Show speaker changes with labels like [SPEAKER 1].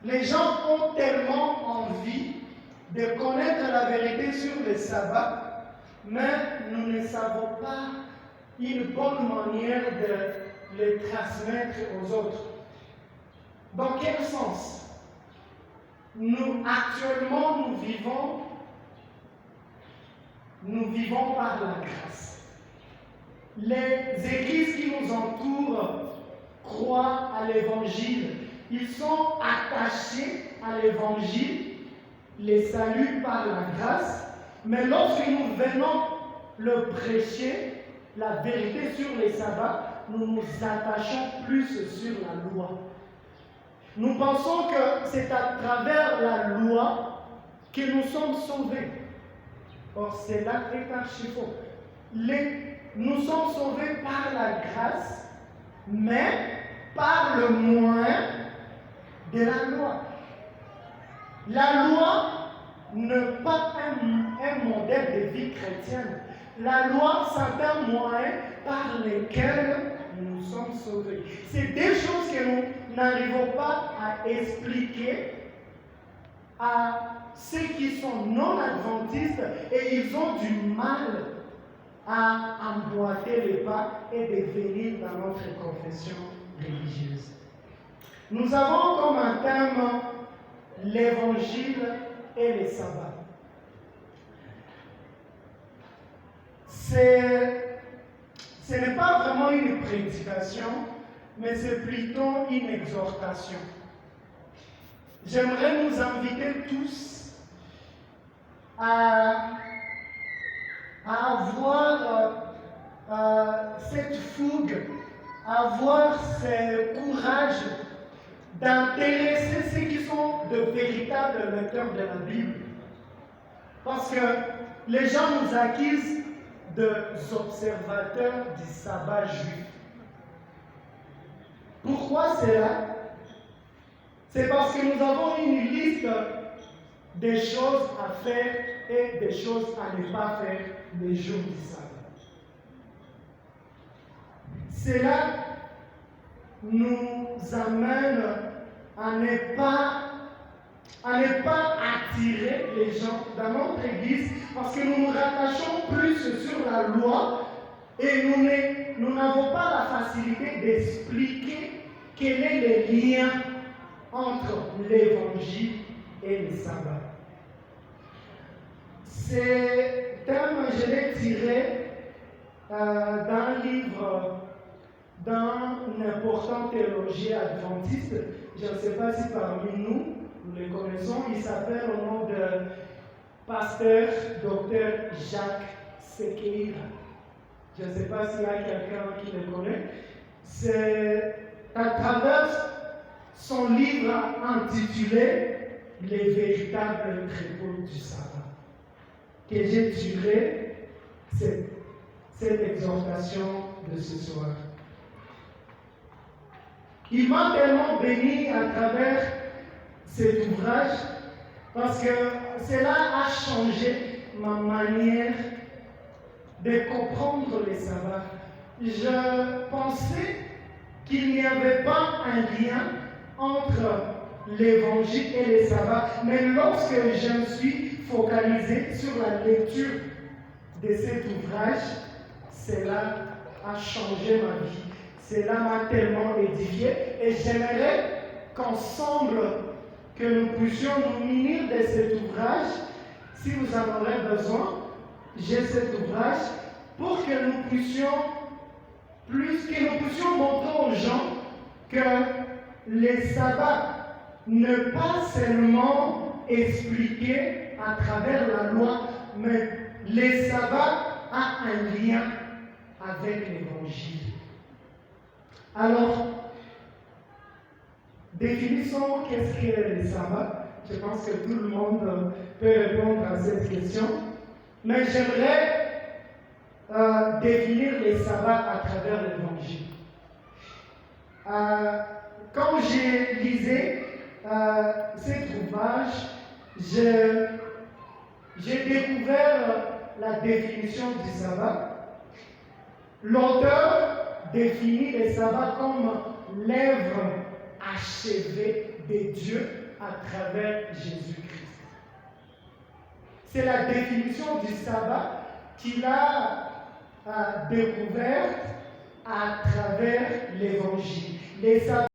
[SPEAKER 1] Les gens ont tellement envie de connaître la vérité sur le sabbat, mais nous ne savons pas une bonne manière de le transmettre aux autres. Dans quel sens? Actuellement, nous vivons par la grâce. Les églises qui nous entourent croient à l'évangile. Ils sont attachés à l'évangile, les saluts par la grâce. Mais lorsque nous venons le prêcher, la vérité sur les sabbats, nous nous attachons plus sur la loi. Nous pensons que c'est à travers la loi que nous sommes sauvés. Or, cela est archi faux. Nous sommes sauvés par la grâce, mais par le moyen de la loi. La loi n'est pas un modèle de vie chrétienne. La loi, c'est un moyen par lequel nous sommes sauvés. C'est des choses que nous n'arrivons pas à expliquer à ceux qui sont non-adventistes et ils ont du mal à emboîter les pas et de venir dans notre confession religieuse. Nous avons comme un thème l'évangile et les sabbats. Ce n'est pas vraiment une prédication, mais c'est plutôt une exhortation. J'aimerais nous inviter tous à avoir cette fougue, à avoir ce courage d'intéresser ceux qui sont de véritables lecteurs de la Bible. Parce que les gens nous accusent des observateurs du sabbat juif. Pourquoi cela? C'est parce que nous avons une liste des choses à faire et des choses à ne pas faire les jours du sabbat. Cela nous amène à ne pas attirer les gens dans notre église parce que nous nous rattachons plus sur la loi et nous n'avons pas la facilité d'expliquer quel est le lien entre l'évangile et le sabbat. Ce thème, je l'ai tiré d'un livre d'un important théologien adventiste. Je ne sais pas si parmi nous le connaissons. Il s'appelle au nom de pasteur Dr Jacques Sekeira. Je ne sais pas s'il y a quelqu'un qui le connaît. C'est à travers son livre intitulé Les véritables troupeaux du sabbat que j'ai tiré cette exhortation de ce soir. Il m'a tellement béni à travers cet ouvrage parce que cela a changé ma manière de comprendre les sabbats. Je pensais qu'il n'y avait pas un lien entre l'évangile et les sabbats, mais lorsque je me suis focalisé sur la lecture de cet ouvrage, cela a changé ma vie. Cela m'a tellement édifié et j'aimerais qu'ensemble, que nous puissions nous munir de cet ouvrage. Si vous en aurez besoin, j'ai cet ouvrage pour que nous puissions montrer aux gens que les sabbats ne pas seulement expliqués à travers la loi, mais les sabbats ont un lien avec l'évangile. Alors, définissons qu'est-ce qu'est le sabbat. Je pense que tout le monde peut répondre à cette question. Mais j'aimerais définir les sabbats à travers l'évangile. Quand j'ai lisé cet ouvrage, j'ai découvert la définition du sabbat. L'auteur définit le sabbat comme l'œuvre achevée de Dieu à travers Jésus-Christ. C'est la définition du sabbat qu'il a découverte à travers l'Évangile. Les